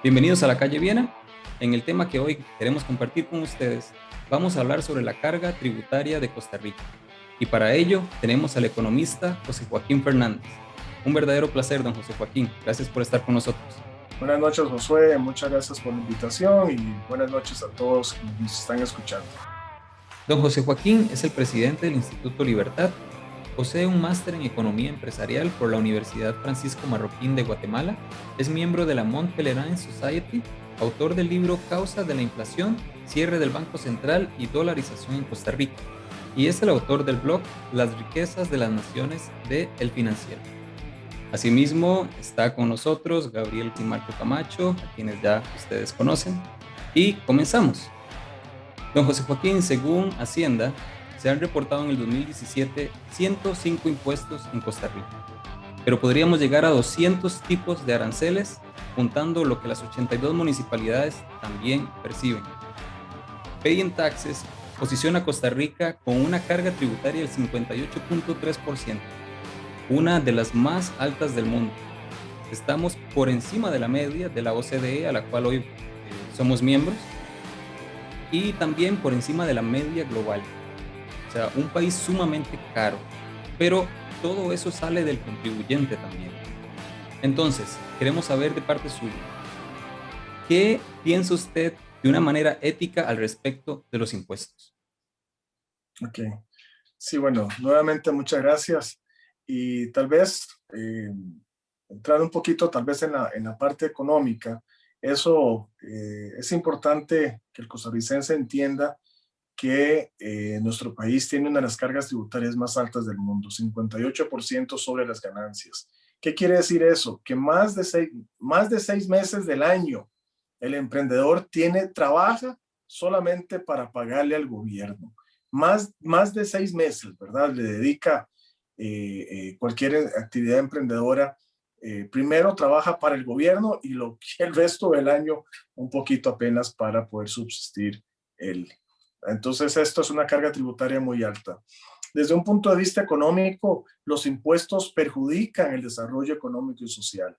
Bienvenidos a La Calle Viena. En el tema que hoy queremos compartir con ustedes, vamos a hablar sobre la carga tributaria de Costa Rica. Y para ello tenemos al economista José Joaquín Fernández. Un verdadero placer, don José Joaquín. Gracias por estar con nosotros. Buenas noches, Josué. Muchas gracias por la invitación y buenas noches a todos que nos están escuchando. Don José Joaquín es el presidente del Instituto Libertad. Posee un máster en Economía Empresarial por la Universidad Francisco Marroquín de Guatemala. Es miembro de la Mont Pelerin Society, autor del libro Causa de la inflación, cierre del Banco Central y dolarización en Costa Rica. Y es el autor del blog Las riquezas de las naciones de El Financiero. Asimismo, está con nosotros Gabriel y Marco Camacho, a quienes ya ustedes conocen. Y comenzamos. Don José Joaquín, según Hacienda, se han reportado en el 2017 105 impuestos en Costa Rica, pero podríamos llegar a 200 tipos de aranceles, juntando lo que las 82 municipalidades también perciben. Paying Taxes posiciona a Costa Rica con una carga tributaria del 58.3%, una de las más altas del mundo. Estamos por encima de la media de la OCDE, a la cual hoy somos miembros, y también por encima de la media global. O sea, un país sumamente caro, pero todo eso sale del contribuyente también. Entonces, queremos saber de parte suya, ¿qué piensa usted de una manera ética al respecto de los impuestos? Ok. Sí, bueno, nuevamente muchas gracias. Y tal vez entrar un poquito tal vez en la parte económica. Eso es importante que el costarricense entienda que nuestro país tiene una de las cargas tributarias más altas del mundo, 58% sobre las ganancias. ¿Qué quiere decir eso? Que más de seis meses del año el emprendedor trabaja solamente para pagarle al gobierno. Más de 6 meses, ¿verdad? Le dedica cualquier actividad emprendedora. Primero trabaja para el gobierno y el resto del año un poquito apenas para poder subsistir él. Entonces, esto es una carga tributaria muy alta. Desde un punto de vista económico, los impuestos perjudican el desarrollo económico y social.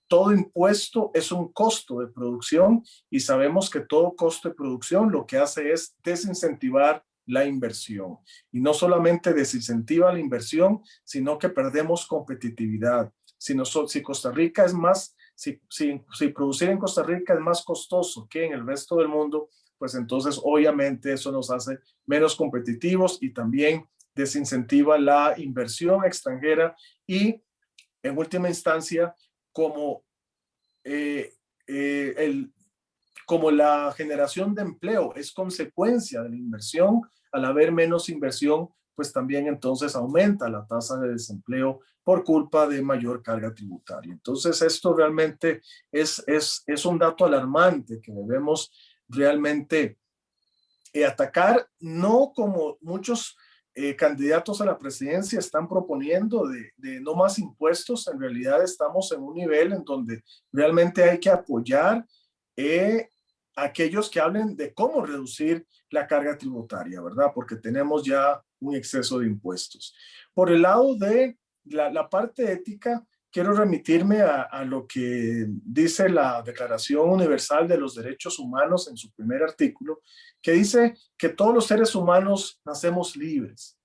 Todo impuesto es un costo de producción y sabemos que todo costo de producción lo que hace es desincentivar la inversión. Y no solamente desincentiva la inversión, sino que perdemos competitividad. Si Costa Rica es más, si producir en Costa Rica es más costoso que en el resto del mundo, pues entonces obviamente eso nos hace menos competitivos y también desincentiva la inversión extranjera y en última instancia como, como la generación de empleo es consecuencia de la inversión, al haber menos inversión, pues también entonces aumenta la tasa de desempleo por culpa de mayor carga tributaria. Entonces esto realmente es un dato alarmante que debemos realmente atacar, no como muchos candidatos a la presidencia están proponiendo de no más impuestos. En realidad estamos en un nivel en donde realmente hay que apoyar a aquellos que hablen de cómo reducir la carga tributaria, ¿verdad? Porque tenemos ya un exceso de impuestos. Por el lado de la parte ética, quiero remitirme a lo que dice la Declaración Universal de los Derechos Humanos en su primer artículo, que dice que todos los seres humanos nacemos libres,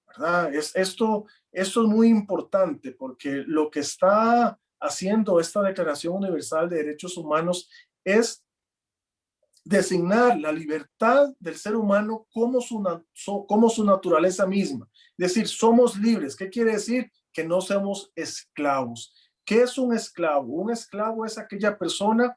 ¿verdad? Esto es muy importante porque lo que está haciendo esta Declaración Universal de Derechos Humanos es designar la libertad del ser humano como su naturaleza misma. Es decir, somos libres. ¿Qué quiere decir? Que no somos esclavos. ¿Qué es un esclavo? Un esclavo es aquella persona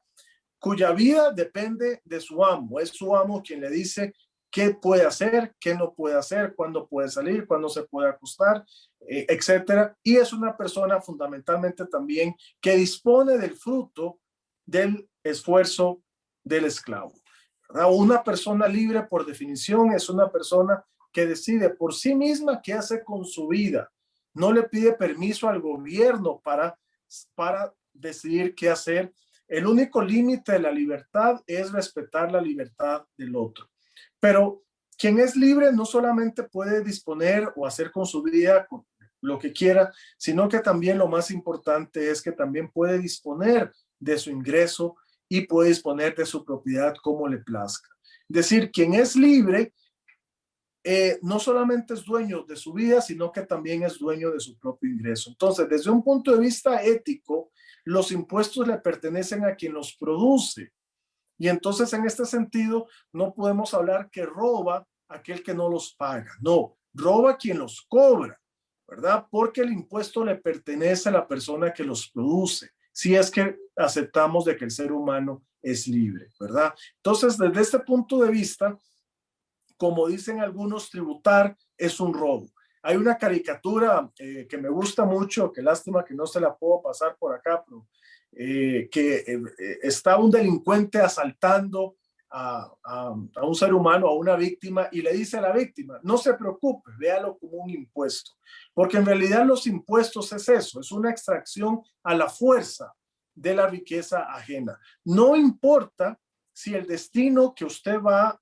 cuya vida depende de su amo. Es su amo quien le dice qué puede hacer, qué no puede hacer, cuándo puede salir, cuándo se puede acostar, etcétera. Y es una persona fundamentalmente también que dispone del fruto del esfuerzo del esclavo. ¿Verdad? Una persona libre, por definición, es una persona que decide por sí misma qué hace con su vida. No le pide permiso al gobierno para decidir qué hacer. El único límite de la libertad es respetar la libertad del otro. Pero quien es libre no solamente puede disponer o hacer con su vida lo que quiera, sino que también lo más importante es que también puede disponer de su ingreso y puede disponer de su propiedad como le plazca. Es decir, quien es libre no solamente es dueño de su vida, sino que también es dueño de su propio ingreso. Entonces, desde un punto de vista ético, los impuestos le pertenecen a quien los produce. Y entonces, en este sentido, no podemos hablar que roba aquel que no los paga. No, roba quien los cobra, ¿verdad? Porque el impuesto le pertenece a la persona que los produce, si es que aceptamos de que el ser humano es libre, ¿verdad? Entonces, desde este punto de vista, como dicen algunos, tributar es un robo. Hay una caricatura que me gusta mucho, que lástima que no se la puedo pasar por acá, pero está un delincuente asaltando a un ser humano, a una víctima, y le dice a la víctima, no se preocupe, véalo como un impuesto, porque en realidad los impuestos es eso, es una extracción a la fuerza de la riqueza ajena. No importa si el destino que usted va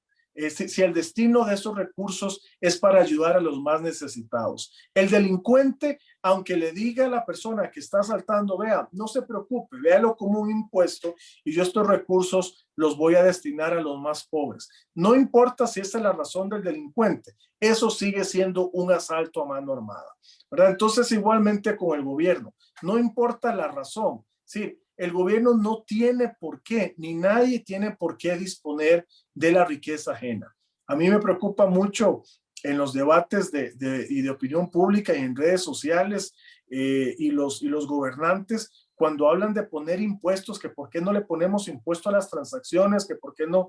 si el destino de esos recursos es para ayudar a los más necesitados. El delincuente, aunque le diga a la persona que está asaltando, vea, no se preocupe, véalo como un impuesto y yo estos recursos los voy a destinar a los más pobres. No importa si esa es la razón del delincuente, eso sigue siendo un asalto a mano armada, ¿verdad? Entonces, igualmente con el gobierno, no importa la razón, sí, el gobierno no tiene por qué, ni nadie tiene por qué disponer de la riqueza ajena. A mí me preocupa mucho en los debates y de opinión pública y en redes sociales y los gobernantes cuando hablan de poner impuestos, que por qué no le ponemos impuesto a las transacciones, que por qué no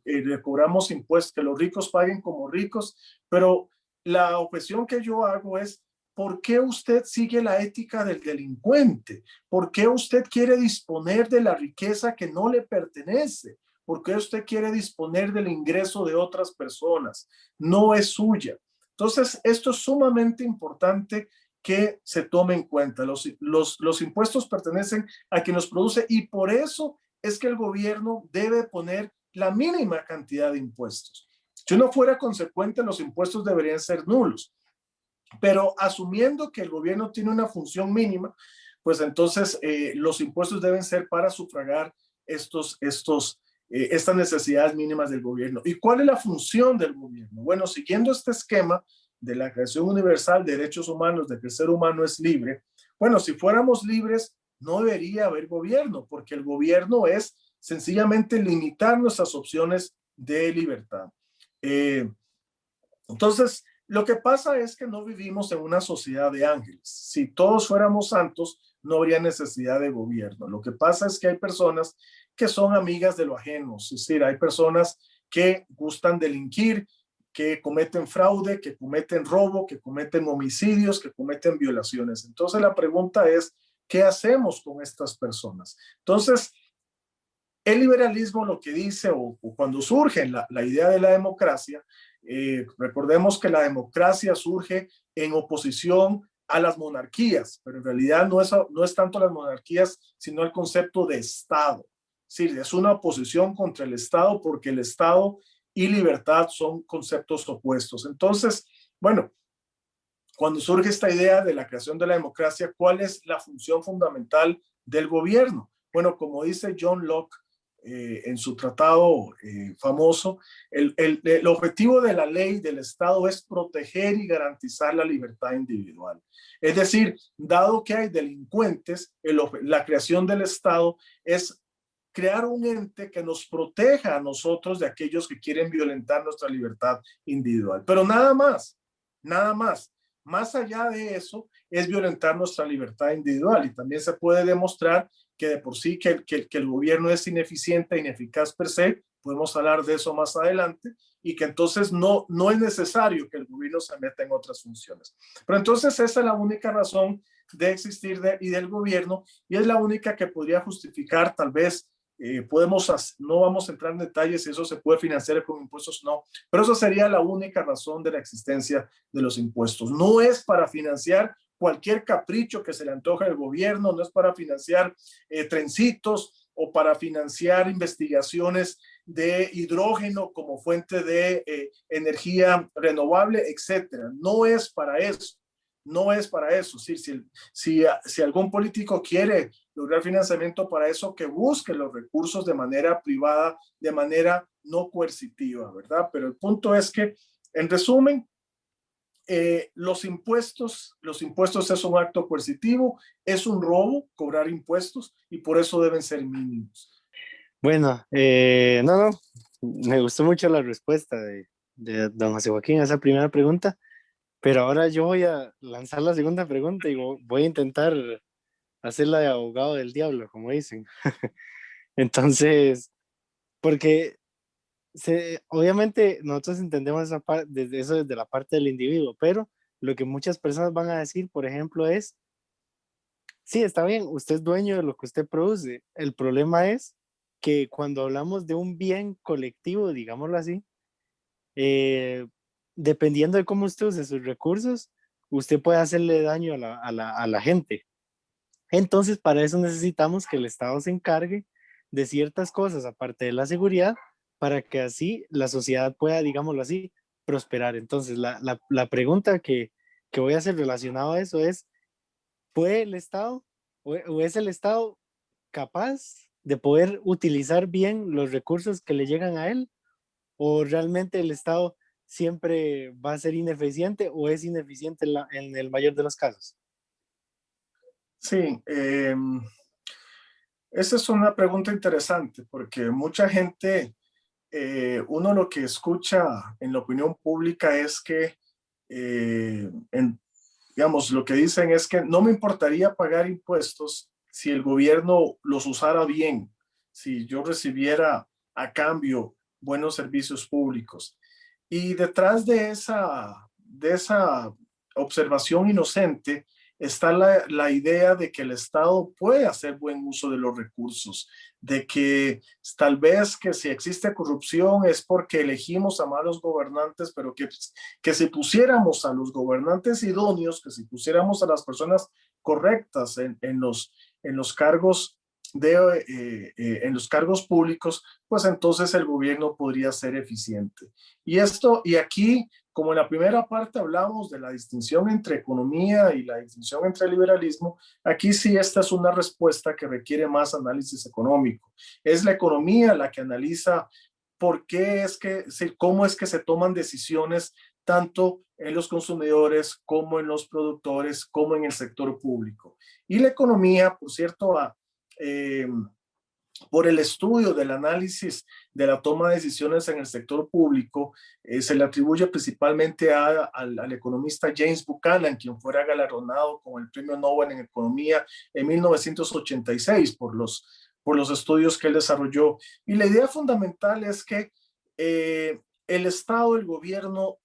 le cobramos impuestos, que los ricos paguen como ricos, pero la objeción que yo hago es, ¿por qué usted sigue la ética del delincuente? ¿Por qué usted quiere disponer de la riqueza que no le pertenece? ¿Por qué usted quiere disponer del ingreso de otras personas? No es suya. Entonces, esto es sumamente importante que se tome en cuenta. Los impuestos pertenecen a quien los produce y por eso es que el gobierno debe poner la mínima cantidad de impuestos. Si uno fuera consecuente, los impuestos deberían ser nulos. Pero asumiendo que el gobierno tiene una función mínima, pues entonces los impuestos deben ser para sufragar estas necesidades mínimas del gobierno. ¿Y cuál es la función del gobierno? Bueno, siguiendo este esquema de la creación universal de derechos humanos, de que el ser humano es libre, bueno, si fuéramos libres, no debería haber gobierno, porque el gobierno es sencillamente limitar nuestras opciones de libertad. Entonces, lo que pasa es que no vivimos en una sociedad de ángeles. Si todos fuéramos santos, no habría necesidad de gobierno. Lo que pasa es que hay personas que son amigas de lo ajeno. Es decir, hay personas que gustan delinquir, que cometen fraude, que cometen robo, que cometen homicidios, que cometen violaciones. Entonces, la pregunta es, ¿qué hacemos con estas personas? Entonces, el liberalismo lo que dice, o cuando surge la idea de la democracia, recordemos que la democracia surge en oposición a las monarquías, pero en realidad no es tanto las monarquías, sino el concepto de Estado. Sí, es una oposición contra el Estado porque el Estado y libertad son conceptos opuestos. Entonces, bueno, cuando surge esta idea de la creación de la democracia, ¿cuál es la función fundamental del gobierno? Bueno, como dice John Locke, en su tratado famoso, el objetivo de la ley del Estado es proteger y garantizar la libertad individual. Es decir, dado que hay delincuentes, la creación del Estado es crear un ente que nos proteja a nosotros de aquellos que quieren violentar nuestra libertad individual. Pero nada más, nada más. Más allá de eso, es violentar nuestra libertad individual y también se puede demostrar que de por sí que el gobierno es ineficiente, ineficaz per se, podemos hablar de eso más adelante, y que entonces no es necesario que el gobierno se meta en otras funciones. Pero entonces esa es la única razón de existir y del gobierno, y es la única que podría justificar tal vez no vamos a entrar en detalles si eso se puede financiar con impuestos, no, pero eso sería la única razón de la existencia de los impuestos. No es para financiar cualquier capricho que se le antoje al gobierno, no es para financiar trencitos o para financiar investigaciones de hidrógeno como fuente de energía renovable, etcétera. No es para eso. no es para eso. Sí, si algún político quiere lograr financiamiento para eso, que busque los recursos de manera privada, de manera no coercitiva, ¿verdad? Pero el punto es que, en resumen, los impuestos es un acto coercitivo, es un robo cobrar impuestos y por eso deben ser mínimos. Bueno, no, me gustó mucho la respuesta de don José Joaquín a esa primera pregunta, pero ahora yo voy a lanzar la segunda pregunta y voy a intentar hacerla de abogado del diablo, como dicen. Entonces, porque obviamente nosotros entendemos desde eso desde la parte del individuo, pero lo que muchas personas van a decir, por ejemplo, es, sí, está bien, usted es dueño de lo que usted produce. El problema es que cuando hablamos de un bien colectivo, digámoslo así, eh, dependiendo de cómo usted use sus recursos, usted puede hacerle daño a la gente. Entonces, para eso necesitamos que el Estado se encargue de ciertas cosas, aparte de la seguridad, para que así la sociedad pueda, digámoslo así, prosperar. Entonces, la pregunta que voy a hacer relacionado a eso es, ¿puede el Estado o es el Estado capaz de poder utilizar bien los recursos que le llegan a él? ¿O realmente el Estado siempre va a ser ineficiente o es ineficiente en el mayor de los casos? Sí, esa es una pregunta interesante porque mucha gente, uno lo que escucha en la opinión pública es que, digamos, lo que dicen es que no me importaría pagar impuestos si el gobierno los usara bien, si yo recibiera a cambio buenos servicios públicos. Y detrás de esa observación inocente está la idea de que el Estado puede hacer buen uso de los recursos, de que tal vez que si existe corrupción es porque elegimos a malos gobernantes, pero que si pusiéramos a los gobernantes idóneos, que si pusiéramos a las personas correctas en los cargos en los cargos públicos, pues entonces el gobierno podría ser eficiente. Y aquí, como en la primera parte hablamos de la distinción entre economía y la distinción entre liberalismo, aquí sí esta es una respuesta que requiere más análisis económico. Es la economía la que analiza por qué es que, cómo es que se toman decisiones tanto en los consumidores como en los productores, como en el sector público. Y la economía, por cierto, eh, por el estudio del análisis de la toma de decisiones en el sector público, se le atribuye principalmente al economista James Buchanan, quien fuera galardonado con el Premio Nobel en Economía en 1986 por los estudios que él desarrolló. Y la idea fundamental es que el Estado, el gobierno,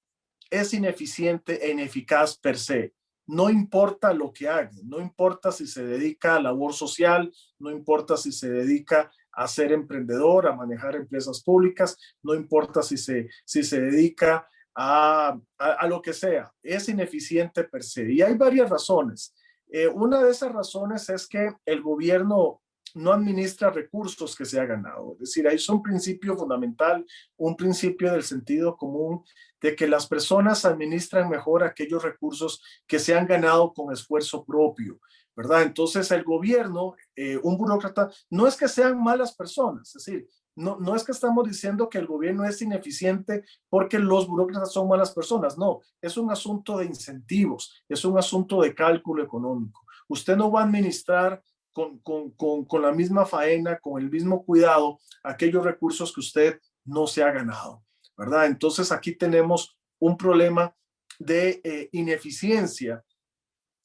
es ineficiente e ineficaz per se. No importa lo que haga, no importa si se dedica a labor social, no importa si se dedica a ser emprendedor, a manejar empresas públicas, no importa si se dedica a lo que sea, es ineficiente per se. Y hay varias razones. Una de esas razones es que el gobierno no administra recursos que se ha ganado. Es decir, ahí es un principio fundamental, un principio del sentido común de que las personas administran mejor aquellos recursos que se han ganado con esfuerzo propio, ¿verdad? Entonces el gobierno, un burócrata, no es que sean malas personas, es decir, no es que estamos diciendo que el gobierno es ineficiente porque los burócratas son malas personas, no, es un asunto de incentivos, es un asunto de cálculo económico. Usted no va a administrar con la misma faena, con el mismo cuidado, aquellos recursos que usted no se ha ganado, ¿verdad? Entonces aquí tenemos un problema de ineficiencia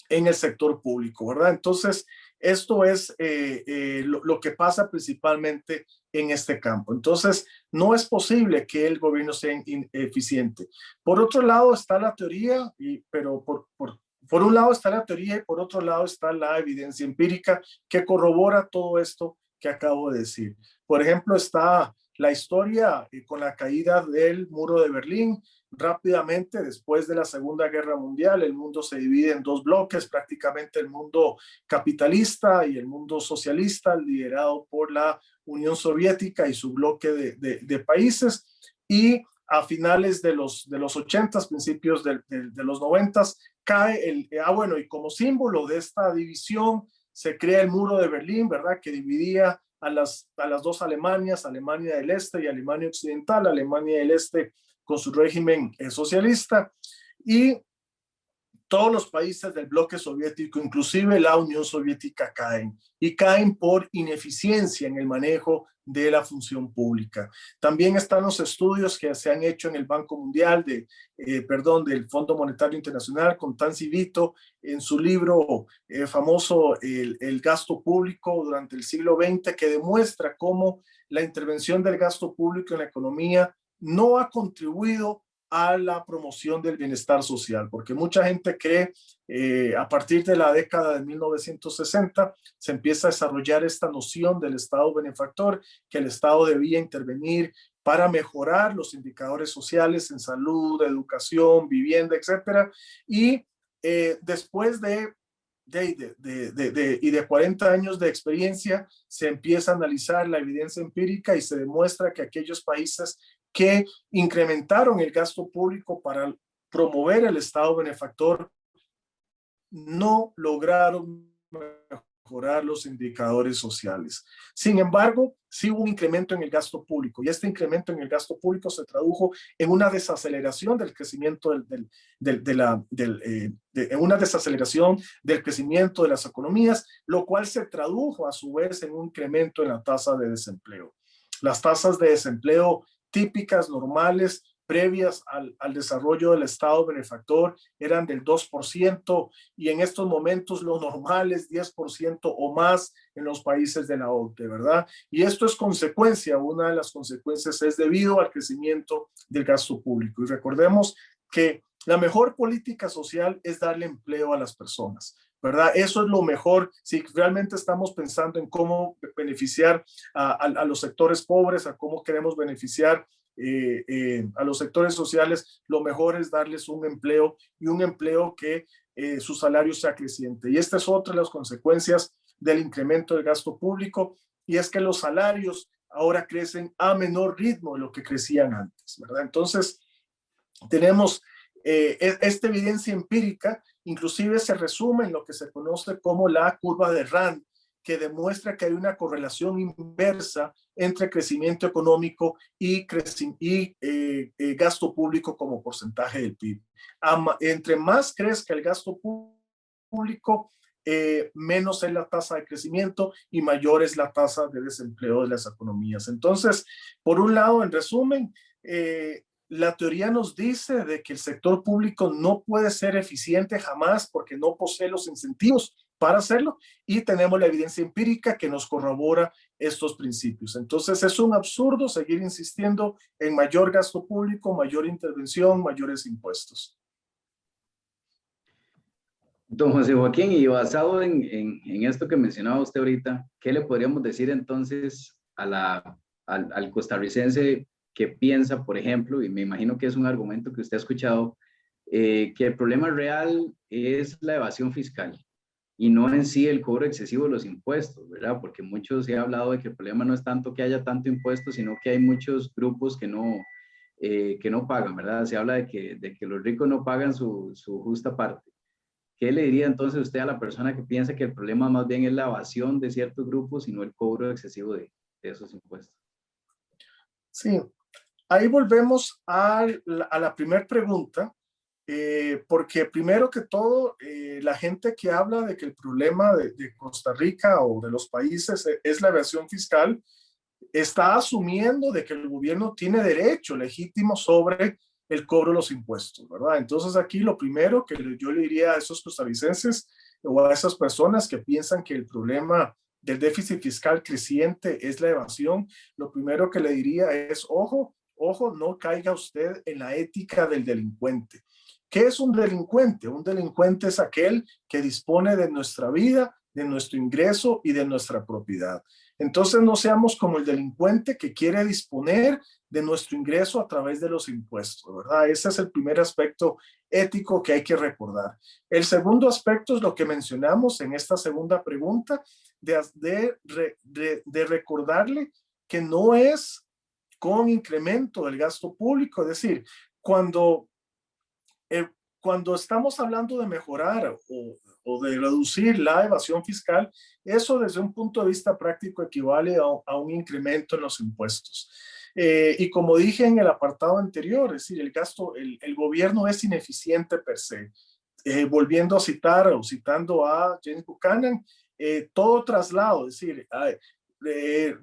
en el sector público, ¿verdad? Entonces, esto es lo que pasa principalmente en este campo. Entonces, no es posible que el gobierno sea eficiente. Por otro lado está la teoría, pero por un lado está la teoría y por otro lado está la evidencia empírica que corrobora todo esto que acabo de decir. Por ejemplo, está la historia con la caída del muro de Berlín. Rápidamente, después de la Segunda Guerra Mundial, el mundo se divide en dos bloques, prácticamente el mundo capitalista y el mundo socialista, liderado por la Unión Soviética y su bloque de países. Y a finales de los 80s, principios de los 90s, cae bueno, y como símbolo de esta división se crea el muro de Berlín, ¿verdad? Que dividía a las dos Alemanias, Alemania del Este y Alemania Occidental, Alemania del Este con su régimen socialista, y todos los países del bloque soviético, inclusive la Unión Soviética, caen, y caen por ineficiencia en el manejo de la función pública. También están los estudios que se han hecho en el Banco Mundial, del Fondo Monetario Internacional, con Tansy Vito, en su libro famoso el gasto público durante el siglo XX, que demuestra cómo la intervención del gasto público en la economía no ha contribuido a la promoción del bienestar social, porque mucha gente cree, a partir de la década de 1960, se empieza a desarrollar esta noción del Estado benefactor, que el Estado debía intervenir para mejorar los indicadores sociales en salud, educación, vivienda, etcétera, y después de 40 años de experiencia, se empieza a analizar la evidencia empírica y se demuestra que aquellos países que incrementaron el gasto público para promover el Estado benefactor no lograron mejorar los indicadores sociales. Sin embargo, sí hubo un incremento en el gasto público, y este incremento en el gasto público se tradujo en una desaceleración del crecimiento en una desaceleración del crecimiento de las economías, lo cual se tradujo a su vez en un incremento en la tasa de desempleo. Las tasas de desempleo típicas, normales, previas al desarrollo del Estado benefactor, eran del 2%, y en estos momentos lo normal es 10% o más en los países de la OCDE, ¿verdad? Y esto es consecuencia, una de las consecuencias es debido al crecimiento del gasto público. Y recordemos que la mejor política social es darle empleo a las personas, ¿verdad? Eso es lo mejor si realmente estamos pensando en cómo beneficiar a los sectores pobres, a cómo queremos beneficiar a los sectores sociales. Lo mejor es darles un empleo, y un empleo que su salario sea creciente. Y esta es otra de las consecuencias del incremento del gasto público, y es que los salarios ahora crecen a menor ritmo de lo que crecían antes, ¿verdad? Entonces, tenemos esta evidencia empírica, inclusive se resume en lo que se conoce como la curva de Rand, que demuestra que hay una correlación inversa entre crecimiento económico y gasto público como porcentaje del PIB. Entre más crezca el gasto público, menos es la tasa de crecimiento y mayor es la tasa de desempleo de las economías. Entonces, por un lado, en resumen, la teoría nos dice de que el sector público no puede ser eficiente jamás porque no posee los incentivos para hacerlo, y tenemos la evidencia empírica que nos corrobora estos principios. Entonces es un absurdo seguir insistiendo en mayor gasto público, mayor intervención, mayores impuestos. Don José Joaquín, y basado en esto que mencionaba usted ahorita, ¿qué le podríamos decir entonces al costarricense que piensa, por ejemplo, y me imagino que es un argumento que usted ha escuchado, que el problema real es la evasión fiscal y no en sí el cobro excesivo de los impuestos, ¿verdad? Porque muchos se ha hablado de que el problema no es tanto que haya tanto impuesto, sino que hay muchos grupos que no pagan, ¿verdad? Se habla de que los ricos no pagan su justa parte. ¿Qué le diría entonces usted a la persona que piensa que el problema más bien es la evasión de ciertos grupos y no el cobro excesivo de esos impuestos? Sí, ahí volvemos a la primera pregunta, porque primero que todo, la gente que habla de que el problema de Costa Rica o de los países es la evasión fiscal, está asumiendo de que el gobierno tiene derecho legítimo sobre el cobro de los impuestos, ¿verdad? Entonces aquí lo primero que yo le diría a esos costarricenses o a esas personas que piensan que el problema del déficit fiscal creciente es la evasión, lo primero que le diría es, ojo, no caiga usted en la ética del delincuente. ¿Qué es un delincuente? Un delincuente es aquel que dispone de nuestra vida, de nuestro ingreso y de nuestra propiedad. Entonces no seamos como el delincuente que quiere disponer de nuestro ingreso a través de los impuestos, ¿verdad? Ese es el primer aspecto ético que hay que recordar. El segundo aspecto es lo que mencionamos en esta segunda pregunta, de recordarle que no es con incremento del gasto público. Es decir, cuando estamos hablando de mejorar o de reducir la evasión fiscal, eso desde un punto de vista práctico equivale a un incremento en los impuestos. Y como dije en el apartado anterior, es decir, el gobierno es ineficiente per se. Volviendo a citar o citando a James Buchanan, todo traslado, es decir,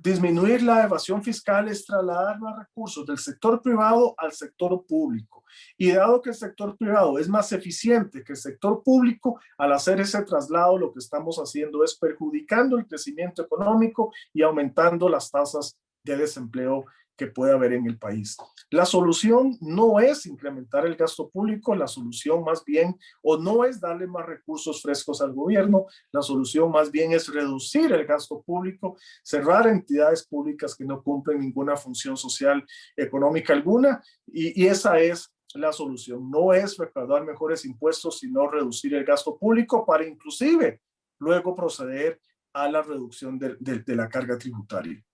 disminuir la evasión fiscal es trasladar más recursos del sector privado al sector público. Y dado que el sector privado es más eficiente que el sector público, al hacer ese traslado lo que estamos haciendo es perjudicando el crecimiento económico y aumentando las tasas de desempleo que puede haber en el país. La solución no es incrementar el gasto público, la solución más bien, o no es darle más recursos frescos al gobierno, la solución más bien es reducir el gasto público, cerrar entidades públicas que no cumplen ninguna función social, económica alguna, y esa es la solución. No es recaudar mejores impuestos, sino reducir el gasto público para inclusive luego proceder a la reducción de la carga tributaria.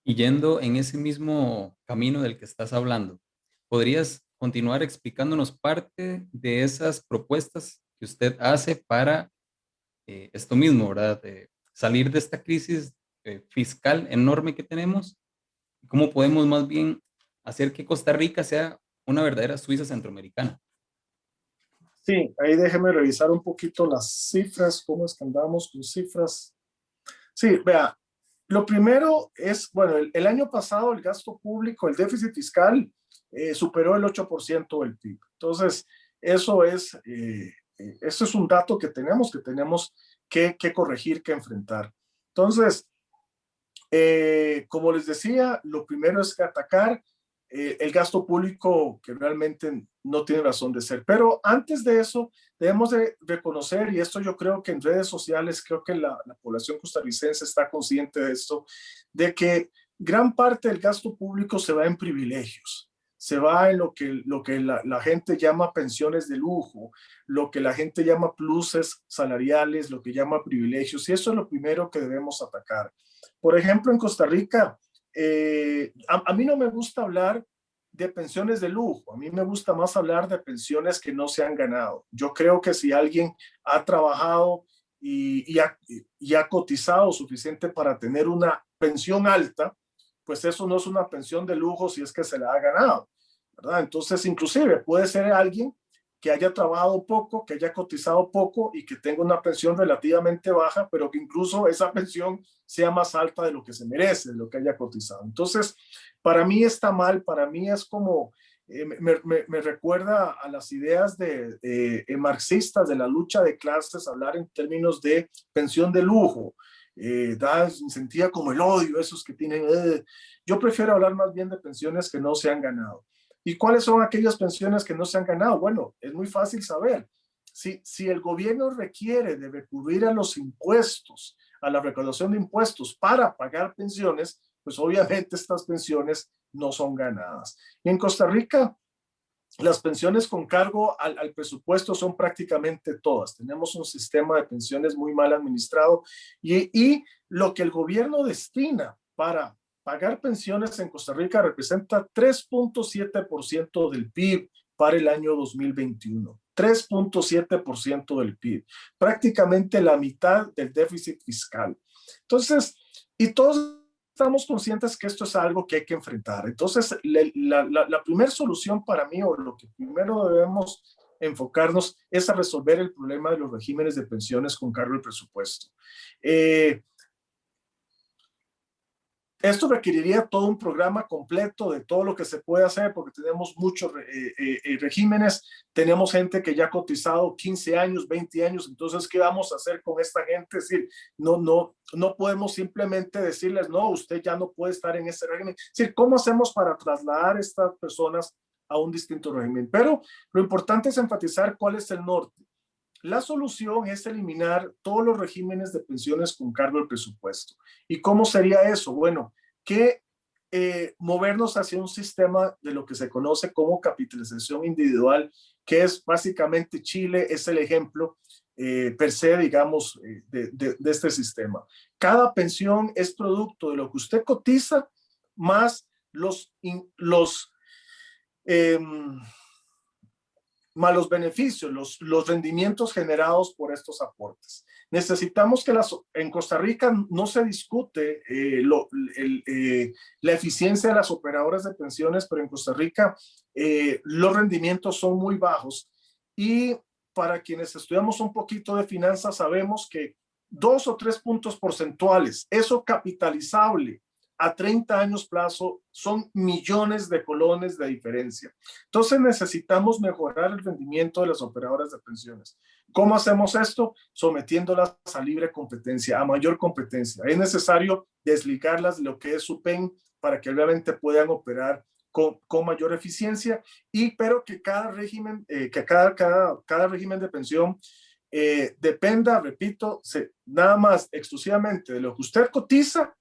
Y yendo en ese mismo camino del que estás hablando, ¿podrías continuar explicándonos parte de esas propuestas que usted hace para esto mismo, ¿verdad? Salir de esta crisis fiscal enorme que tenemos? ¿Cómo podemos más bien hacer que Costa Rica sea una verdadera Suiza centroamericana? Sí, ahí déjeme revisar un poquito las cifras, cómo es que andamos con cifras. Sí, vea, lo primero es, bueno, el año pasado el gasto público, el déficit fiscal, superó el 8% del PIB. Entonces, eso es un dato que tenemos que corregir, que enfrentar. Entonces, como les decía, lo primero es que atacar el gasto público que realmente no tiene razón de ser. Pero antes de eso, debemos de reconocer, y esto yo creo que en redes sociales, creo que la población costarricense está consciente de esto, de que gran parte del gasto público se va en privilegios. Se va en lo que la gente llama pensiones de lujo, lo que la gente llama pluses salariales, lo que llama privilegios, y eso es lo primero que debemos atacar. Por ejemplo, en Costa Rica, a mí no me gusta hablar de pensiones de lujo, a mí me gusta más hablar de pensiones que no se han ganado. Yo creo que si alguien ha trabajado y ha cotizado suficiente para tener una pensión alta, pues eso no es una pensión de lujo si es que se la ha ganado, ¿verdad? Entonces, inclusive puede ser alguien que haya trabajado poco, que haya cotizado poco y que tenga una pensión relativamente baja, pero que incluso esa pensión sea más alta de lo que se merece, de lo que haya cotizado. Entonces, para mí está mal, para mí es como, me recuerda a las ideas marxistas de la lucha de clases, hablar en términos de pensión de lujo. Sentía como el odio, esos que tienen. Yo prefiero hablar más bien de pensiones que no se han ganado. ¿Y cuáles son aquellas pensiones que no se han ganado? Bueno, es muy fácil saber. Si el gobierno requiere de recurrir a los impuestos, a la recaudación de impuestos para pagar pensiones, pues obviamente estas pensiones no son ganadas. Y en Costa Rica, las pensiones con cargo al presupuesto son prácticamente todas. Tenemos un sistema de pensiones muy mal administrado y lo que el gobierno destina para pagar pensiones en Costa Rica representa 3.7% del PIB para el año 2021. 3.7% del PIB. Prácticamente la mitad del déficit fiscal. Entonces, y todos estamos conscientes que esto es algo que hay que enfrentar. Entonces, la primera solución para mí, o lo que primero debemos enfocarnos, es a resolver el problema de los regímenes de pensiones con cargo al presupuesto. Esto requeriría todo un programa completo de todo lo que se puede hacer, porque tenemos muchos regímenes, tenemos gente que ya ha cotizado 15 años, 20 años, entonces, ¿qué vamos a hacer con esta gente? Es decir, no podemos simplemente decirles, no, usted ya no puede estar en ese régimen. Es decir, ¿cómo hacemos para trasladar a estas personas a un distinto régimen? Pero lo importante es enfatizar cuál es el norte. La solución es eliminar todos los regímenes de pensiones con cargo al presupuesto. ¿Y cómo sería eso? Bueno, que movernos hacia un sistema de lo que se conoce como capitalización individual, que es básicamente Chile, es el ejemplo per se, digamos, de este sistema. Cada pensión es producto de lo que usted cotiza más malos beneficios, los rendimientos generados por estos aportes. Necesitamos que en Costa Rica no se discute la eficiencia de las operadoras de pensiones, pero en Costa Rica los rendimientos son muy bajos, y para quienes estudiamos un poquito de finanzas sabemos que 2 o 3 puntos porcentuales, eso capitalizable a 30 años plazo, son millones de colones de diferencia. Entonces necesitamos mejorar el rendimiento de las operadoras de pensiones. ¿Cómo hacemos esto? Sometiéndolas a libre competencia, a mayor competencia. Es necesario desligarlas de lo que es su PEN para que obviamente puedan operar con mayor eficiencia, pero que cada régimen, cada régimen de pensión dependa, repito, nada más exclusivamente de lo que usted cotiza,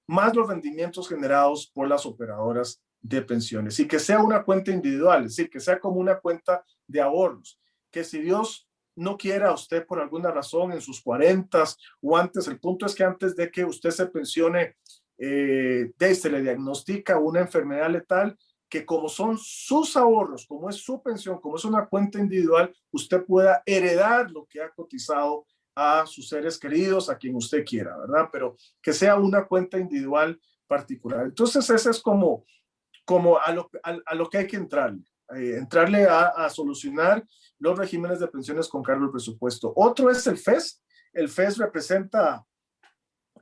más los rendimientos generados por las operadoras de pensiones, y que sea una cuenta individual, es decir, que sea como una cuenta de ahorros, que si Dios no quiera, usted por alguna razón en sus 40s o antes, el punto es que antes de que usted se pensione, se le diagnostica una enfermedad letal, que como son sus ahorros, como es su pensión, como es una cuenta individual, usted pueda heredar lo que ha cotizado a sus seres queridos, a quien usted quiera, ¿verdad? Pero que sea una cuenta individual particular. Entonces, ese es como a lo que hay que entrarle a solucionar los regímenes de pensiones con cargo al presupuesto. Otro es el FES. El FES representa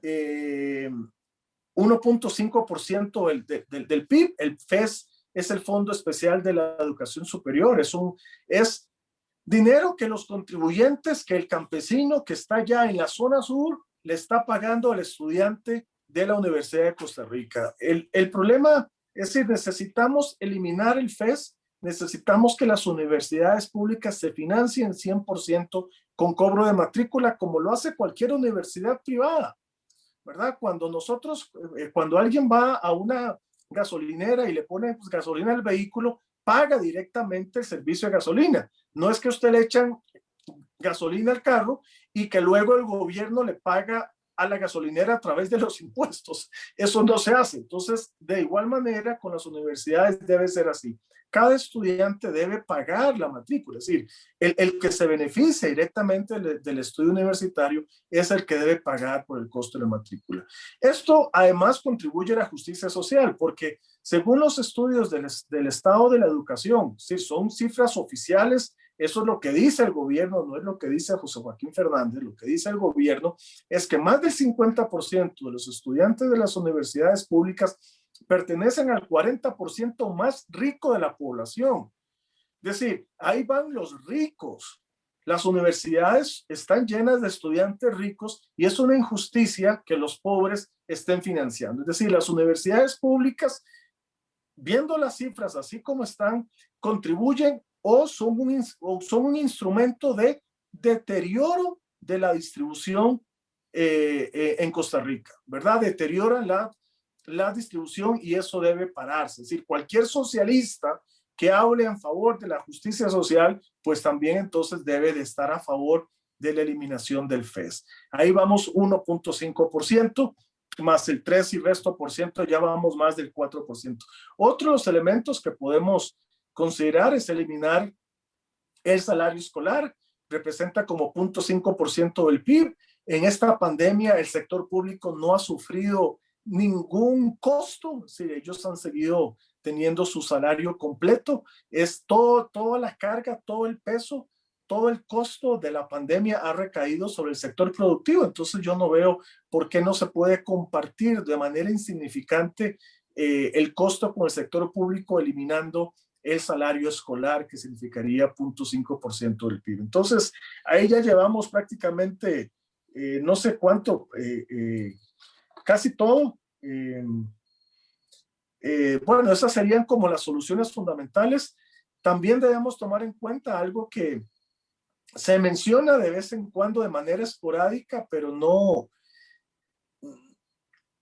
1.5% del PIB. El FES es el Fondo Especial de la Educación Superior. Es dinero que los contribuyentes, que el campesino que está ya en la zona sur, le está pagando al estudiante de la Universidad de Costa Rica. El problema es que necesitamos eliminar el FES, necesitamos que las universidades públicas se financien 100% con cobro de matrícula, como lo hace cualquier universidad privada, ¿verdad? Cuando alguien va a una gasolinera y le pone gasolina al vehículo, paga directamente el servicio de gasolina. No es que usted le echan gasolina al carro y que luego el gobierno le paga a la gasolinera a través de los impuestos. Eso no se hace. Entonces, de igual manera, con las universidades debe ser así. Cada estudiante debe pagar la matrícula. Es decir, el que se beneficia directamente del estudio universitario es el que debe pagar por el costo de la matrícula. Esto además contribuye a la justicia social, porque según los estudios del estado de la educación, sí, son cifras oficiales. Eso es lo que dice el gobierno, no es lo que dice José Joaquín Fernández. Lo que dice el gobierno es que más del 50% de los estudiantes de las universidades públicas pertenecen al 40% más rico de la población. Es decir, ahí van los ricos. Las universidades están llenas de estudiantes ricos y es una injusticia que los pobres estén financiando. Es decir, las universidades públicas, viendo las cifras así como están, contribuyen o son un instrumento de deterioro de la distribución en Costa Rica, ¿verdad? Deterioran la distribución y eso debe pararse. Es decir, cualquier socialista que hable en favor de la justicia social, pues también entonces debe de estar a favor de la eliminación del FES. Ahí vamos 1.5%, más el 3 y resto por ciento, ya vamos más del 4%. Otro de los elementos que podemos considerar es eliminar el salario escolar, representa como 0.5% del PIB. En esta pandemia el sector público no ha sufrido ningún costo, es decir, ellos han seguido teniendo su salario completo. Es toda la carga, todo el peso, todo el costo de la pandemia ha recaído sobre el sector productivo. Entonces yo no veo por qué no se puede compartir de manera insignificante el costo con el sector público, eliminando el salario escolar, que significaría 0.5% del PIB. Entonces, ahí ya llevamos prácticamente no sé cuánto, casi todo. Bueno, esas serían como las soluciones fundamentales. También debemos tomar en cuenta algo que se menciona de vez en cuando de manera esporádica, pero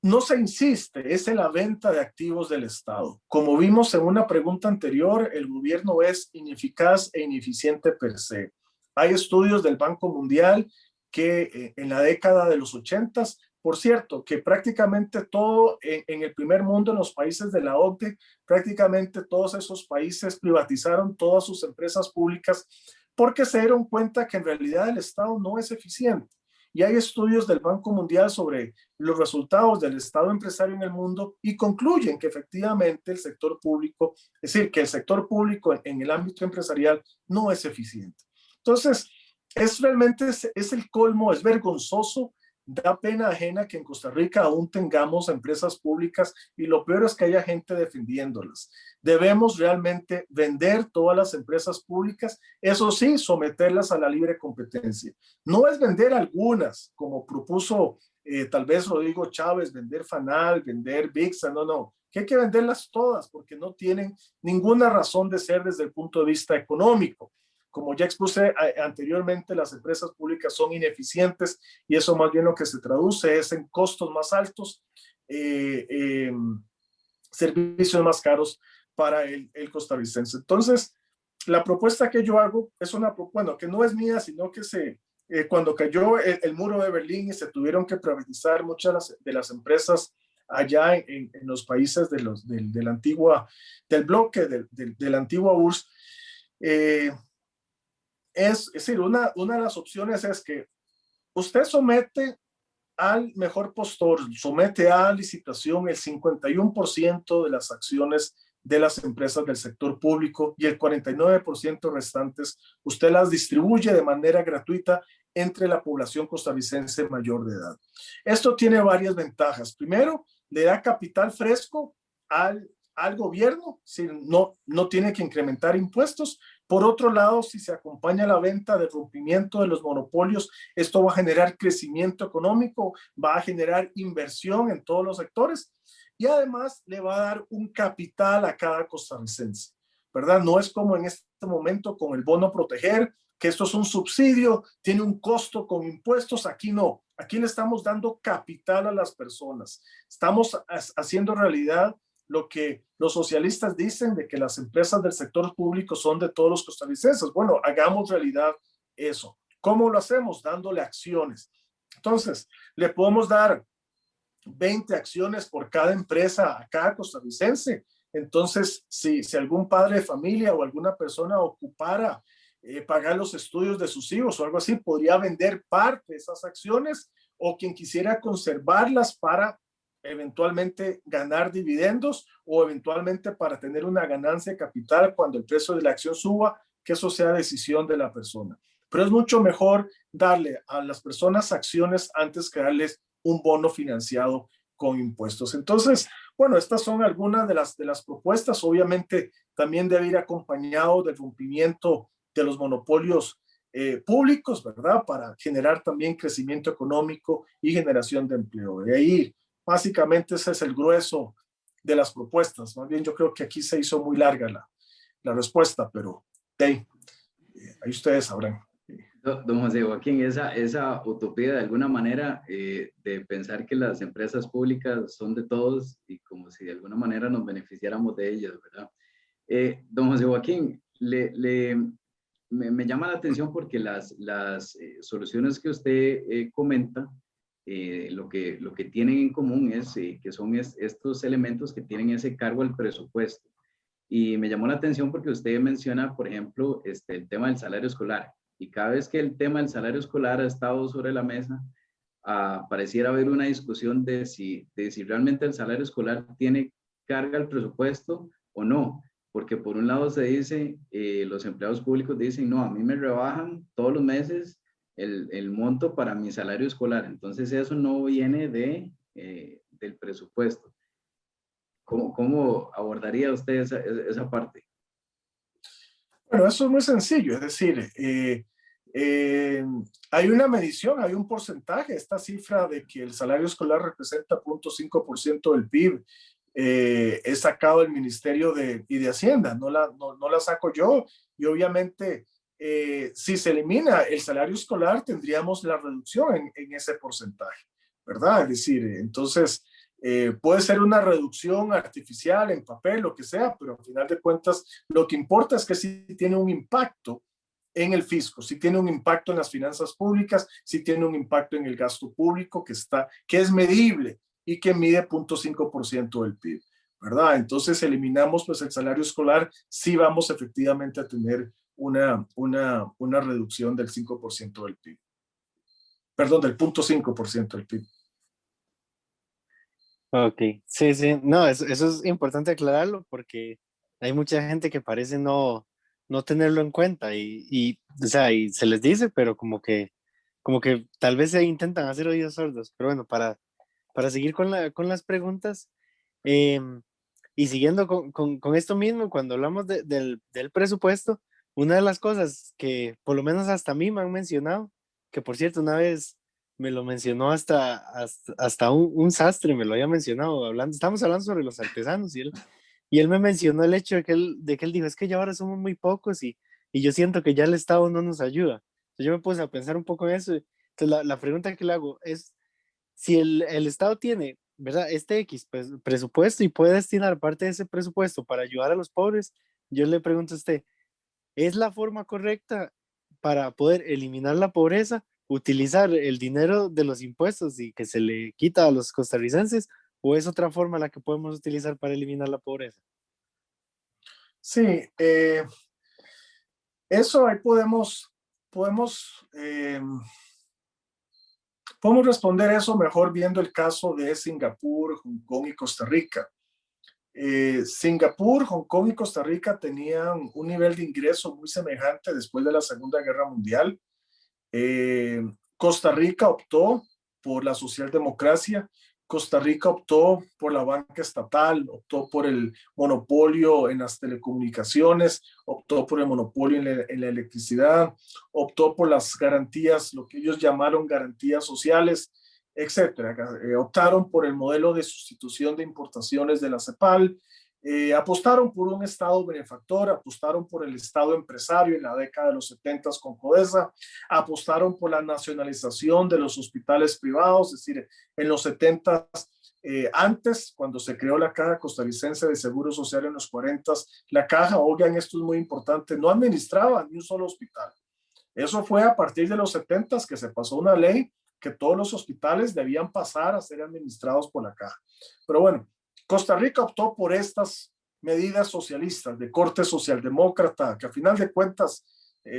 no se insiste, es en la venta de activos del Estado. Como vimos en una pregunta anterior, el gobierno es ineficaz e ineficiente per se. Hay estudios del Banco Mundial que en la década de los 80 Por cierto, que prácticamente todo en el primer mundo, en los países de la OCDE, prácticamente todos esos países privatizaron todas sus empresas públicas porque se dieron cuenta que en realidad el Estado no es eficiente. Y hay estudios del Banco Mundial sobre los resultados del Estado empresario en el mundo y concluyen que efectivamente el sector público, es decir, que el sector público en el ámbito empresarial no es eficiente. Entonces, realmente es el colmo, es vergonzoso. Da pena ajena que en Costa Rica aún tengamos empresas públicas y lo peor es que haya gente defendiéndolas. Debemos realmente vender todas las empresas públicas, eso sí, someterlas a la libre competencia. No es vender algunas, como propuso tal vez Rodrigo Chávez, vender Fanal, vender Vixa, no, que hay que venderlas todas porque no tienen ninguna razón de ser desde el punto de vista económico. Como ya expuse anteriormente, las empresas públicas son ineficientes y eso más bien lo que se traduce es en costos más altos, servicios más caros para el costarricense. Entonces, la propuesta que yo hago es una, bueno, que no es mía, sino que cuando cayó el muro de Berlín y se tuvieron que privatizar muchas de las empresas allá en los países de la antigua, del bloque de la antigua URSS, es decir, una de las opciones es que usted somete al mejor postor, somete a licitación el 51% de las acciones de las empresas del sector público y el 49% restantes usted las distribuye de manera gratuita entre la población costarricense mayor de edad. Esto tiene varias ventajas. Primero, le da capital fresco al gobierno, si no tiene que incrementar impuestos. Por otro lado, si se acompaña la venta del rompimiento de los monopolios, esto va a generar crecimiento económico, va a generar inversión en todos los sectores y además le va a dar un capital a cada costarricense, ¿verdad? No es como en este momento con el bono proteger, que esto es un subsidio, tiene un costo con impuestos. Aquí no, aquí le estamos dando capital a las personas. Estamos haciendo realidad lo que los socialistas dicen de que las empresas del sector público son de todos los costarricenses. Bueno, hagamos realidad eso. ¿Cómo lo hacemos? Dándole acciones. Entonces, le podemos dar 20 acciones por cada empresa a cada costarricense. Entonces, si algún padre de familia o alguna persona ocupara pagar los estudios de sus hijos o algo así, podría vender parte de esas acciones, o quien quisiera conservarlas para eventualmente ganar dividendos o eventualmente para tener una ganancia de capital cuando el precio de la acción suba, que eso sea decisión de la persona. Pero es mucho mejor darle a las personas acciones antes que darles un bono financiado con impuestos. Entonces, bueno, estas son algunas de las propuestas. Obviamente también debe ir acompañado del rompimiento de los monopolios públicos, ¿verdad? Para generar también crecimiento económico y generación de empleo. De ahí, básicamente, ese es el grueso de las propuestas. Más bien, yo creo que aquí se hizo muy larga la respuesta, pero ahí ustedes sabrán. Don José Joaquín, esa utopía de alguna manera de pensar que las empresas públicas son de todos y como si de alguna manera nos beneficiáramos de ellas, ¿verdad? Don José Joaquín, me llama la atención porque las soluciones que usted comenta, lo que tienen en común es que son estos elementos que tienen ese cargo al presupuesto. Y me llamó la atención porque usted menciona, por ejemplo, el tema del salario escolar. Y cada vez que el tema del salario escolar ha estado sobre la mesa, pareciera haber una discusión de si realmente el salario escolar tiene carga al presupuesto o no. Porque por un lado se dice, los empleados públicos dicen, no, a mí me rebajan todos los meses el monto para mi salario escolar. Entonces eso no viene del presupuesto. ¿Cómo abordaría usted esa parte? Bueno, eso es muy sencillo, es decir, hay una medición, hay un porcentaje, esta cifra de que el salario escolar representa 0.5% del PIB, es sacado del Ministerio de Hacienda, no la saco yo, y obviamente si se elimina el salario escolar tendríamos la reducción en ese porcentaje, ¿verdad? Es decir, entonces puede ser una reducción artificial en papel, lo que sea, pero al final de cuentas lo que importa es que sí tiene un impacto en el fisco, si tiene un impacto en las finanzas públicas, si tiene un impacto en el gasto público que es medible y que mide 0.5% del PIB, ¿verdad? Entonces eliminamos pues el salario escolar, sí vamos efectivamente a tener una reducción del 5% del PIB. Perdón, del 0.5% del PIB. Ok, sí, sí, no, eso es importante aclararlo porque hay mucha gente que parece no tenerlo en cuenta o sea, y se les dice, pero como que tal vez se intentan hacer oídos sordos. Pero bueno, para seguir con las preguntas, eh, y siguiendo con esto mismo, cuando hablamos del presupuesto, una de las cosas que por lo menos hasta a mí me han mencionado, que por cierto una vez me lo mencionó hasta un sastre, me lo había mencionado, estamos hablando sobre los artesanos y él me mencionó el hecho de que él dijo, es que ya ahora somos muy pocos y yo siento que ya el Estado no nos ayuda. Entonces yo me puse a pensar un poco en eso. Entonces la pregunta que le hago es, si el Estado tiene, ¿verdad? Este X presupuesto y puede destinar parte de ese presupuesto para ayudar a los pobres, yo le pregunto a usted, ¿es la forma correcta para poder eliminar la pobreza, utilizar el dinero de los impuestos y que se le quita a los costarricenses, o es otra forma la que podemos utilizar para eliminar la pobreza? Sí, eso ahí podemos responder eso mejor viendo el caso de Singapur, Hong Kong y Costa Rica. Singapur, Hong Kong y Costa Rica tenían un nivel de ingreso muy semejante después de la Segunda Guerra Mundial. Costa Rica optó por la socialdemocracia, Costa Rica optó por la banca estatal, optó por el monopolio en las telecomunicaciones, optó por el monopolio en la electricidad, optó por las garantías, lo que ellos llamaron garantías sociales, etcétera. Optaron por el modelo de sustitución de importaciones de la CEPAL, apostaron por un Estado benefactor, apostaron por el Estado empresario en la década de los 70 con CODESA, apostaron por la nacionalización de los hospitales privados, es decir, en los 70 antes, cuando se creó la Caja Costarricense de Seguro Social en los 40, la Caja, oigan, esto es muy importante, no administraba ni un solo hospital. Eso fue a partir de los 70 que se pasó una ley que todos los hospitales debían pasar a ser administrados por la Caja. Pero bueno, Costa Rica optó por estas medidas socialistas de corte socialdemócrata, que a final de cuentas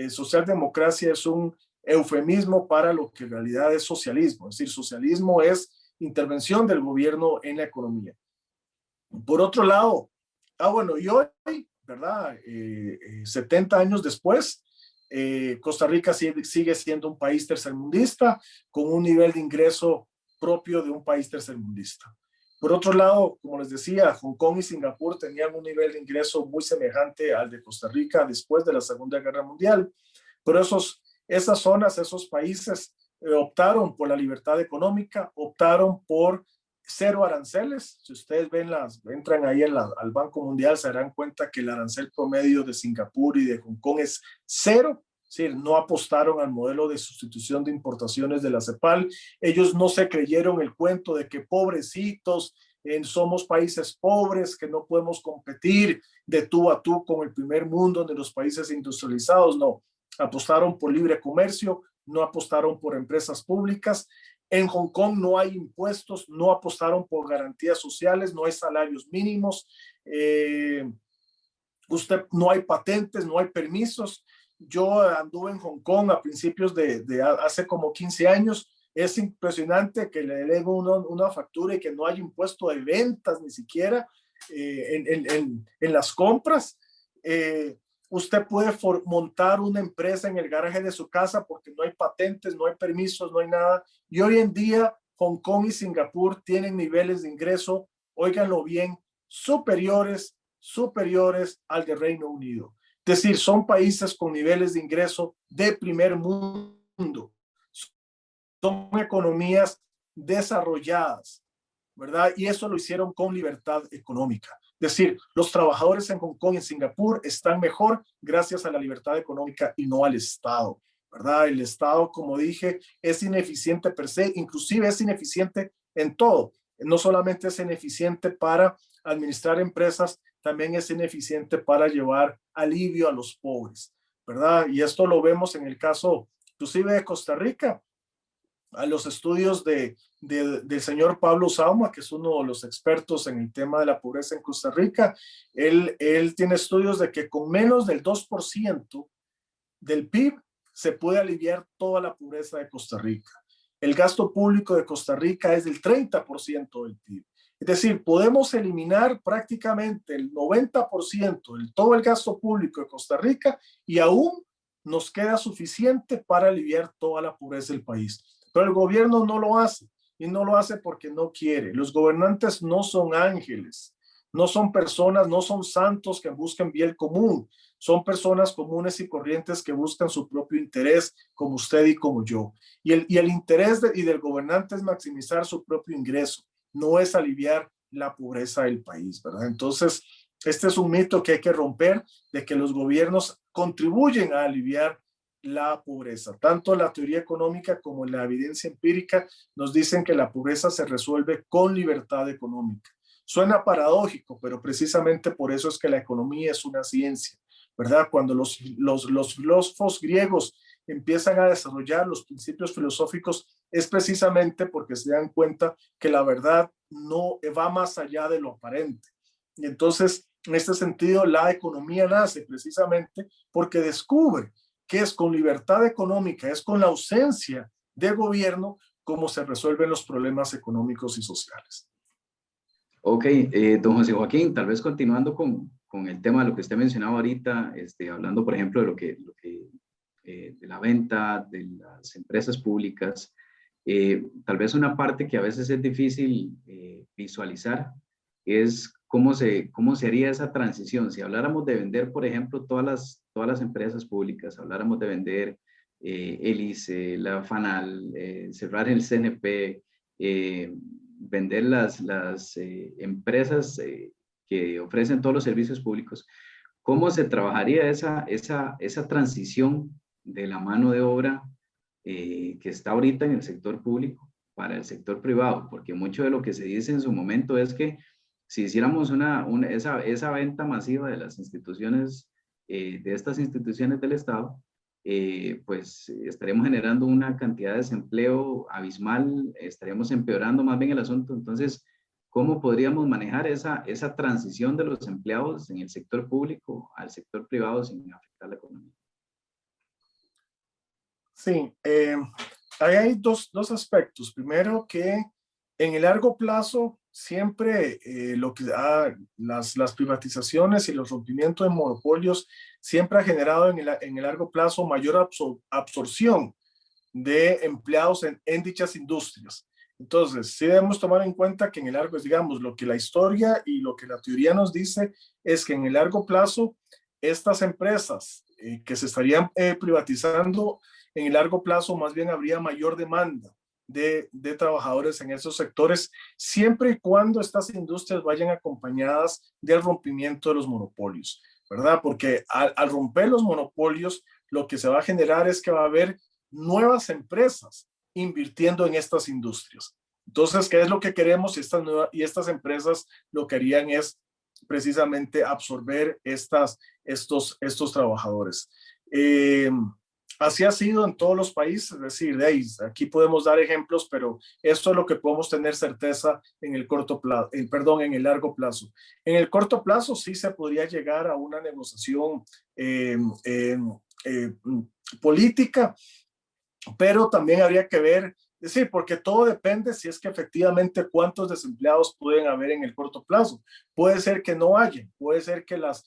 socialdemocracia es un eufemismo para lo que en realidad es socialismo. Es decir, socialismo es intervención del gobierno en la economía. Por otro lado, bueno, y hoy, ¿verdad? 70 años después, Costa Rica sigue siendo un país tercermundista con un nivel de ingreso propio de un país tercermundista. Por otro lado, como les decía, Hong Kong y Singapur tenían un nivel de ingreso muy semejante al de Costa Rica después de la Segunda Guerra Mundial, pero esas zonas, esos países optaron por la libertad económica, optaron por cero aranceles. Si ustedes entran ahí al Banco Mundial, se darán cuenta que el arancel promedio de Singapur y de Hong Kong es cero. Es decir, no apostaron al modelo de sustitución de importaciones de la CEPAL. Ellos no se creyeron el cuento de que pobrecitos, somos países pobres, que no podemos competir de tú a tú con el primer mundo de los países industrializados. No, apostaron por libre comercio, no apostaron por empresas públicas. En Hong Kong no hay impuestos, no apostaron por garantías sociales, no hay salarios mínimos, no hay patentes, no hay permisos. Yo anduve en Hong Kong a principios de hace como 15 años. Es impresionante que le den una factura y que no hay impuesto de ventas ni siquiera en las compras. Usted puede montar una empresa en el garaje de su casa porque no hay patentes, no hay permisos, no hay nada. Y hoy en día Hong Kong y Singapur tienen niveles de ingreso, óiganlo bien, superiores al de Reino Unido. Es decir, son países con niveles de ingreso de primer mundo. Son economías desarrolladas, ¿verdad? Y eso lo hicieron con libertad económica. Es decir, los trabajadores en Hong Kong y en Singapur están mejor gracias a la libertad económica y no al Estado, ¿verdad? El Estado, como dije, es ineficiente per se, inclusive es ineficiente en todo. No solamente es ineficiente para administrar empresas, también es ineficiente para llevar alivio a los pobres. ¿verdad? Y esto lo vemos en el caso, inclusive de Costa Rica, a los estudios del señor Pablo Sauma, que es uno de los expertos en el tema de la pobreza en Costa Rica. Él tiene estudios de que con menos del 2% del PIB se puede aliviar toda la pobreza de Costa Rica. El gasto público de Costa Rica es del 30% del PIB. Es decir, podemos eliminar prácticamente el 90% de todo el gasto público de Costa Rica y aún nos queda suficiente para aliviar toda la pobreza del país. Pero el gobierno no lo hace, y no lo hace porque no quiere. Los gobernantes no son ángeles, no son personas, no son santos que buscan bien común, son personas comunes y corrientes que buscan su propio interés, como usted y como yo. Y el interés del gobernante es maximizar su propio ingreso, no es aliviar la pobreza del país, ¿verdad? Entonces, este es un mito que hay que romper, de que los gobiernos contribuyen a aliviar la pobreza. Tanto la teoría económica como la evidencia empírica nos dicen que la pobreza se resuelve con libertad económica. Suena paradójico, pero precisamente por eso es que la economía es una ciencia, ¿verdad? Cuando los filósofos griegos empiezan a desarrollar los principios filosóficos, es precisamente porque se dan cuenta que la verdad no va más allá de lo aparente. Y entonces, en este sentido, la economía nace precisamente porque descubre que es con libertad económica, es con la ausencia de gobierno como se resuelven los problemas económicos y sociales. Ok, don José Joaquín, tal vez continuando con el tema de lo que usted mencionaba ahorita, hablando, por ejemplo, de la venta de las empresas públicas, tal vez una parte que a veces es difícil visualizar es cómo se haría esa transición. Si habláramos de vender, por ejemplo, todas las empresas públicas, habláramos de vender el ICE, la FANAL, cerrar el CNP, vender las empresas que ofrecen todos los servicios públicos, ¿cómo se trabajaría esa transición de la mano de obra que está ahorita en el sector público para el sector privado? Porque mucho de lo que se dice en su momento es que si hiciéramos esa venta masiva de las instituciones, de estas instituciones del Estado, pues estaremos generando una cantidad de desempleo abismal, estaríamos empeorando más bien el asunto. Entonces, ¿cómo podríamos manejar esa transición de los empleados en el sector público al sector privado sin afectar la economía? Sí, ahí hay dos aspectos. Primero, que en el largo plazo siempre las privatizaciones y los rompimientos de monopolios siempre ha generado en el largo plazo mayor absorción de empleados en dichas industrias. Entonces, sí debemos tomar en cuenta que en el largo, digamos, lo que la historia y lo que la teoría nos dice es que en el largo plazo estas empresas que se estarían privatizando, en el largo plazo más bien habría mayor demanda de trabajadores en esos sectores, siempre y cuando estas industrias vayan acompañadas del rompimiento de los monopolios, ¿verdad? Porque al romper los monopolios, lo que se va a generar es que va a haber nuevas empresas invirtiendo en estas industrias. Entonces, ¿qué es lo que queremos? Y estas empresas lo que harían es precisamente absorber estos trabajadores. Así ha sido en todos los países, es decir, aquí podemos dar ejemplos, pero esto es lo que podemos tener certeza en el en el largo plazo. En el corto plazo sí se podría llegar a una negociación política, pero también habría que ver, es decir, porque todo depende si es que efectivamente cuántos desempleados pueden haber en el corto plazo. Puede ser que no haya, puede ser que las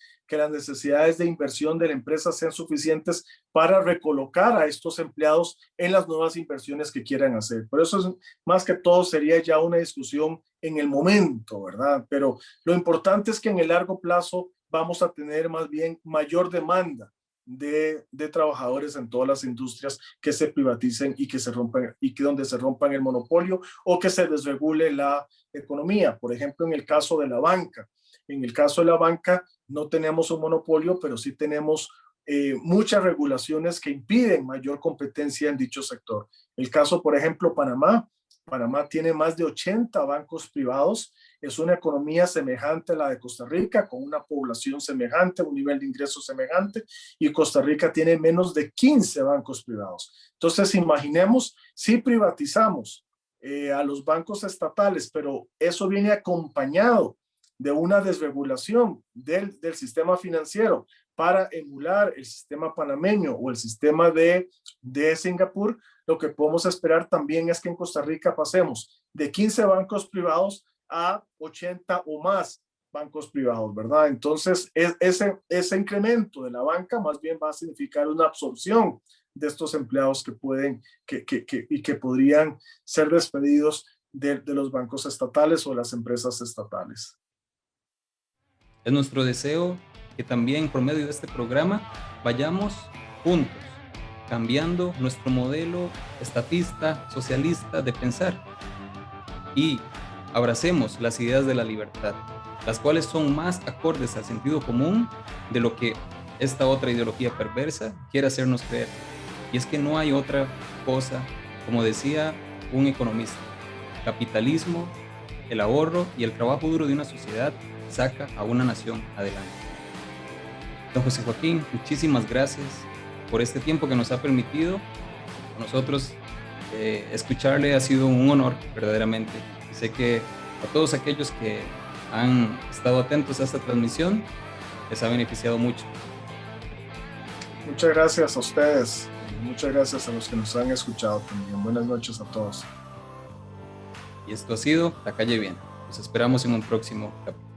necesidades de inversión de la empresa sean suficientes para recolocar a estos empleados en las nuevas inversiones que quieran hacer. Pero eso es más que todo sería ya una discusión en el momento, ¿verdad? Pero lo importante es que en el largo plazo vamos a tener más bien mayor demanda de trabajadores en todas las industrias que se privaticen y que se rompan, y que donde se rompan el monopolio o que se desregule la economía. Por ejemplo, en el caso de la banca. En el caso de la banca no tenemos un monopolio, pero sí tenemos muchas regulaciones que impiden mayor competencia en dicho sector. El caso, por ejemplo, Panamá Panamá tiene más de 80 bancos privados. Es una economía semejante a la de Costa Rica, con una población semejante, un nivel de ingresos semejante, y Costa Rica tiene menos de 15 bancos privados. Entonces, imaginemos si privatizamos a los bancos estatales, pero eso viene acompañado de una desregulación del sistema financiero para emular el sistema panameño o el sistema de Singapur. Lo que podemos esperar también es que en Costa Rica pasemos de 15 bancos privados a 80 o más bancos privados, ¿verdad? Entonces, ese incremento de la banca más bien va a significar una absorción de estos empleados que pueden y que podrían ser despedidos de los bancos estatales o las empresas estatales. Es nuestro deseo que también por medio de este programa vayamos juntos, cambiando nuestro modelo estatista, socialista de pensar y abracemos las ideas de la libertad, las cuales son más acordes al sentido común de lo que esta otra ideología perversa quiere hacernos creer. Y es que no hay otra cosa, como decía un economista, capitalismo, el ahorro y el trabajo duro de una sociedad saca a una nación adelante. Don José Joaquín, muchísimas gracias por este tiempo que nos ha permitido. A nosotros escucharle ha sido un honor, verdaderamente. Y sé que a todos aquellos que han estado atentos a esta transmisión les ha beneficiado mucho. Muchas gracias a ustedes. Muchas gracias a los que nos han escuchado también. Buenas noches a todos. Y esto ha sido La Calle Viene. Los esperamos en un próximo capítulo.